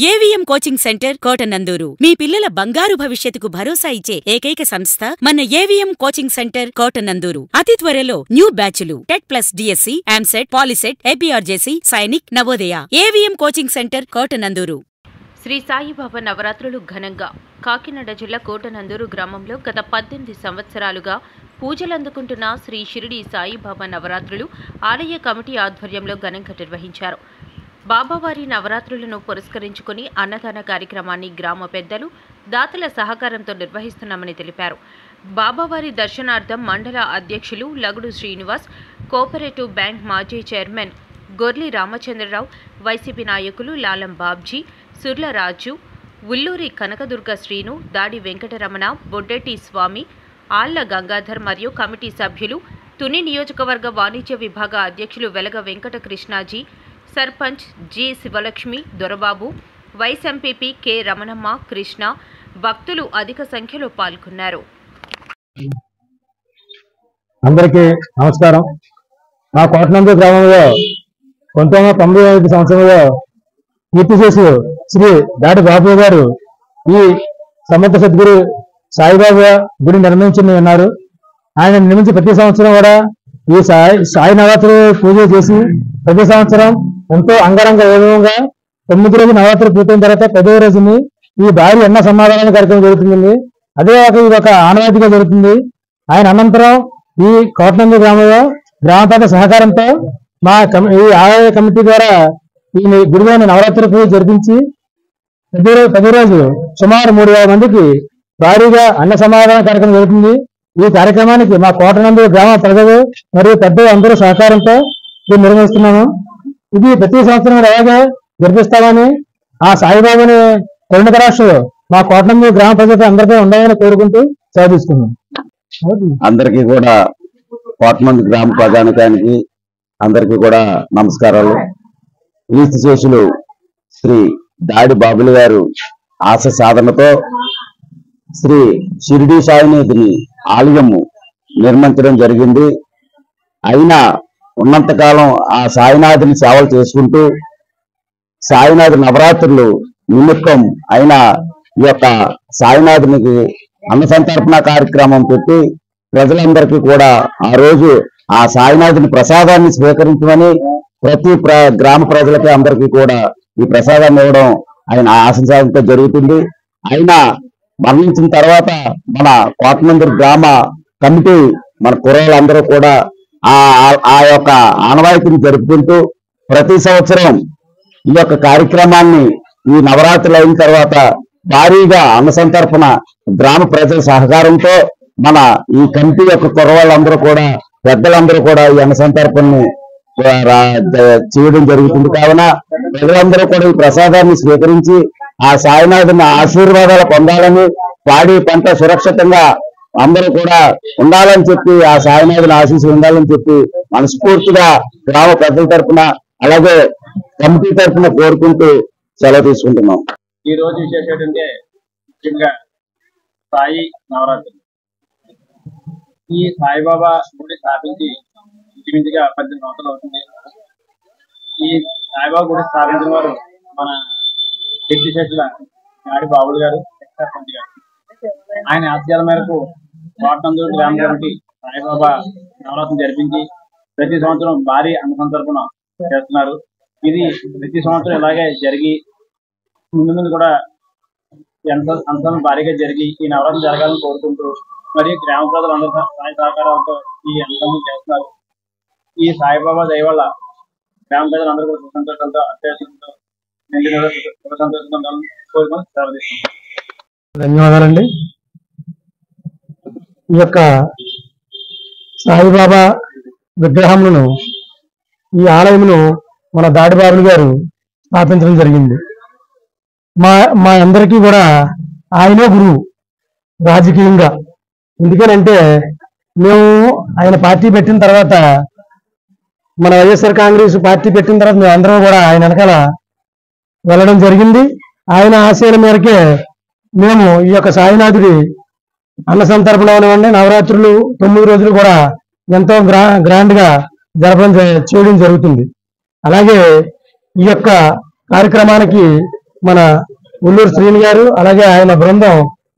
AVM coaching centre Kotananduru మీ పిల్లల బంగారు భవిష్యత్తుకు భరోసా ఇచ్చే ఏకైక సంస్థ మన ఏవిఎం కోచింగ్ సెంటర్ కోటనందూరు. అతి త్వరలో న్యూ బ్యాచ్లు TET plus DSC, EAMCET, POLYCET, APRJC, Sainik, Navodaya. AVM coaching centre Kotananduru. Shri Saibaba నవరాత్రులు ఘనంగా కాకినాడ జిల్లా కోటనందూరు గ్రామంలో గత 18 సంవత్సరాలుగా పూజలందుకుంటున్న శ్రీ షిరిడి సాయిబాబా నవరాత్రులు ఆలయ కమిటీ ఆధ్వర్యంలో ఘనంగా నిర్వహించారు. బాబావారి నవరాత్రులను పురస్కరించుకుని అన్నదాన కార్యక్రమాన్ని గ్రామ పెద్దలు, దాతల సహకారంతో నిర్వహిస్తున్నామని తెలిపారు. బాబావారి దర్శనార్థం మండల అధ్యక్షులు లగుడు శ్రీనివాస్, కోఆపరేటివ్ బ్యాంక్ మాజీ చైర్మన్ గొర్లి రామచంద్రరావు, వైసీపీ నాయకులు లాలం బాబ్జీ, సుర్ల రాజు, ఉల్లూరి కనకదుర్గ శ్రీను, దాడి వెంకటరమణ, బొడ్డెట్టి స్వామి, ఆళ్ల గంగాధర్ మరియు కమిటీ సభ్యులు, తుని నియోజకవర్గ వాణిజ్య విభాగ అధ్యక్షులు Velaga Venkata Krishnaji, sarpanch G Sivalakshmi, Dorababu, vice MPP K Ramanamma, Krishna, భక్తులు అధిక సంఖ్యలో పాల్గొన్నారు. అందరికీ నమస్కారం. మా కోటనందూరు గ్రామంలో 1995 సంవత్సరంలో కీర్తి చేసి శ్రీ దాడి బాబు గారు ఈ సమర్థ సద్గురు సాయిబాబా గుడి నిర్మించి ఉన్నారు. ఆయన నిర్మించి ప్రతి సంవత్సరం కూడా ఈ సాయి నవరాత్రి పూజ చేసి ప్రతి సంవత్సరం ఎంతో అంగరంగ వైభవంగా 9 రోజులు నవరాత్రి పూర్తయిన తర్వాత 10వ రోజుని ఈ భారీ అన్న సమాధానాల కార్యక్రమం జరుగుతుంది. అదే ఇది ఒక ఆనవాయితీగా జరుగుతుంది. ఆయన అనంతరం ఈ కోటనందూరు గ్రామంలో గ్రామ పెద్ద సహకారంతో మా ఈ ఆలయ కమిటీ ద్వారా ఈ గుడిలోని నవరాత్రి పూజ జరిపించి ప్రతి రోజు సుమారు 3,000 మందికి భారీగా అన్న సమాధాన కార్యక్రమం జరుగుతుంది. ఈ కార్యక్రమానికి మా కోటనందూరు గ్రామ ప్రజలు మరియు పెద్దలు అందరూ సహకారంతో దీన్ని నిర్వహిస్తున్నాము. ఇది ప్రతి సంవత్సరం అలాగే జరిపిస్తామని ఆ సాయిబాబాని కరుణకరాక్షలు మా కోటనందూరు గ్రామ ప్రజలకు అందరికీ ఉండాలని కోరుకుంటూ సాధిస్తున్నాం. అందరికీ కూడా కోటనందూరు గ్రామ ప్రజానికానికి అందరికీ కూడా నమస్కారాలు. క్రీస్తు శేషులు శ్రీ దాడి బాబులు గారు ఆశ సాధనతో శ్రీ షిరిడి సాయినాథుని ఆలయము నిర్మించడం జరిగింది. అయినా ఉన్నంతకాలం ఆ సాయినాథుని సేవలు చేసుకుంటూ సాయినాథు నవరాత్రులు నిమిత్తం అయిన ఈ యొక్క సాయినాథునికి అన్న సంతర్పణ కార్యక్రమం పెట్టి ప్రజలందరికీ కూడా ఆ రోజు ఆ సాయినాథుని ప్రసాదాన్ని స్వీకరించమని ప్రతి గ్రామ ప్రజలకి అందరికీ కూడా ఈ ప్రసాదాన్ని ఇవ్వడం ఆయన ఆశించడంతో జరుగుతుంది. ఆయన మరణించిన తర్వాత మన కోటనందూరు గ్రామ కమిటీ మన కుర్రాళ్ళందరూ కూడా ఆ యొక్క ఆనవాయితీని జరుపుకుంటూ ప్రతి సంవత్సరం ఈ యొక్క కార్యక్రమాన్ని ఈ నవరాత్రులు అయిన తర్వాత భారీగా అన్న సంతర్పణ గ్రామ ప్రజల సహకారంతో మన ఈ కమిటీ యొక్క కుర్రవాళ్ళందరూ కూడా పెద్దలందరూ కూడా ఈ అన్న సంతర్పణని చేయడం జరుగుతుంది. కావున ప్రజలందరూ కూడా ఈ ప్రసాదాన్ని స్వీకరించి ఆ సాయినాథుని ఆశీర్వాదాలు పొందాలని, పాడి పంట సురక్షితంగా అందరూ కూడా ఉండాలని చెప్పి ఆ సాయినాథుని ఆశీస్సులు ఉండాలని చెప్పి మనస్ఫూర్తిగా గ్రామ పెద్దల తరఫున అలాగే కమిటీ తరఫున కోరుకుంటూ సెలవు తీసుకుంటున్నాం. ఈ రోజు విశేషం ఏంటంటే ముఖ్యంగా సాయి నవరాత్రి. ఈ సాయిబాబా గుడి స్థాపించి ఇంచుమించుగా 18 సంవత్సరాలు అవుతుంది. ఈ సాయిబాబా గుడి స్థాపించిన వారు మన కీర్తి శేషుల దాడి బాబులు గారు, సర్పంచ్ గారు. ఆయన ఆశయాల మేరకు కోటనందూరు గ్రామ కమిటీ సాయిబాబా నవరాత్రి జరిపించి ప్రతి సంవత్సరం భారీ అన్న సంతర్పణ చేస్తున్నారు. ఇది ప్రతి సంవత్సరం ఇలాగే జరిగి ముందు ముందు కూడా అంత భారీగా జరిగి ఈ నవరాత్రి జరగాలని కోరుకుంటూ మరియు గ్రామ ప్రజలు అందరూ సాయి సహకారాలతో ఈ అంశాన్ని చేస్తున్నారు. ఈ సాయిబాబా దయ వల్ల గ్రామ ప్రజలందరూ కూడా సంతోషాలతో అత్యాశంతో సంతోషంతో కోరుకొని సెలవుస్తున్నాం. ధన్యవాదాలండి. ఈ యొక్క సాయిబాబా విగ్రహములను ఈ ఆలయమును మన దాడి బాబులు గారు స్థాపించడం జరిగింది. మా అందరికీ కూడా ఆయనే గురువు రాజకీయంగా. ఎందుకనంటే మేము ఆయన పార్టీ పెట్టిన తర్వాత, మన వైఎస్ఆర్ కాంగ్రెస్ పార్టీ పెట్టిన తర్వాత మేము అందరం కూడా ఆయన వెనకాల వెళ్ళడం జరిగింది. ఆయన ఆశయాల మేరకే మేము ఈ యొక్క సాయినాథుడి అన్న సంతర్పణ అనివ్వండి, నవరాత్రులు 9 రోజులు కూడా ఎంతో గ్రాండ్ గా చేయడం జరుగుతుంది. అలాగే ఈ యొక్క కార్యక్రమానికి మన ఉల్లూరు శ్రీని గారు అలాగే ఆయన బృందం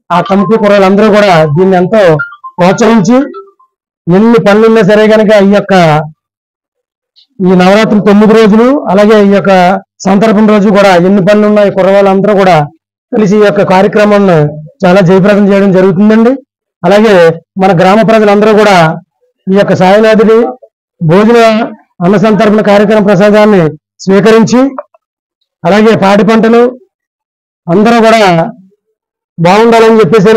ఆ కమిటీ కుర్రాళ్ళందరూ కూడా దీన్ని ఎంతో ప్రోత్సహించి ఎన్ని పనులున్నా సరే కనుక ఈ నవరాత్రి 9 రోజులు అలాగే ఈ యొక్క సంతర్పణ రోజు కూడా ఎన్ని పనులు ఉన్నాయి కుర్రవాళ్ళందరూ కూడా కలిసి ఈ యొక్క కార్యక్రమాన్ని చాలా జయప్రదం చేయడం జరుగుతుందండి. అలాగే మన గ్రామ ప్రజలందరూ కూడా ఈ యొక్క సాయినాథుడి భోజన అన్న సంతర్పణ కార్యక్రమ ప్రసాదాన్ని స్వీకరించి అలాగే పాడి పంటలు అందరూ కూడా బాగుండాలని చెప్పేసి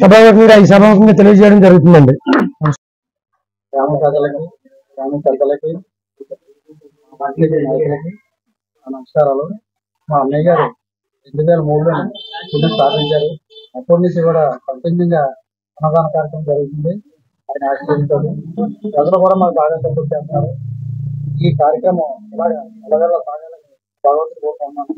సభాముఖంగా తెలియజేయడం జరుగుతుందండి. గ్రామ ప్రజలకి గ్రామ పెద్దలకి నాయకులకి నమస్కారాలు. మా అన్నయ్య గారు 2003లో గుడి స్థాపించారు. అప్పటి నుంచి కూడా కంటిన్యూగా అన్నదాన కార్యక్రమం జరుగుతుంది. ఆయన ఆశీర్వదించారు. ప్రజలు కూడా మాకు బాగా సపోర్ట్ చేస్తున్నారు. ఈ కార్యక్రమం అలాగే సాగాలని భగవంతుడు కోరుకుంటున్నాను.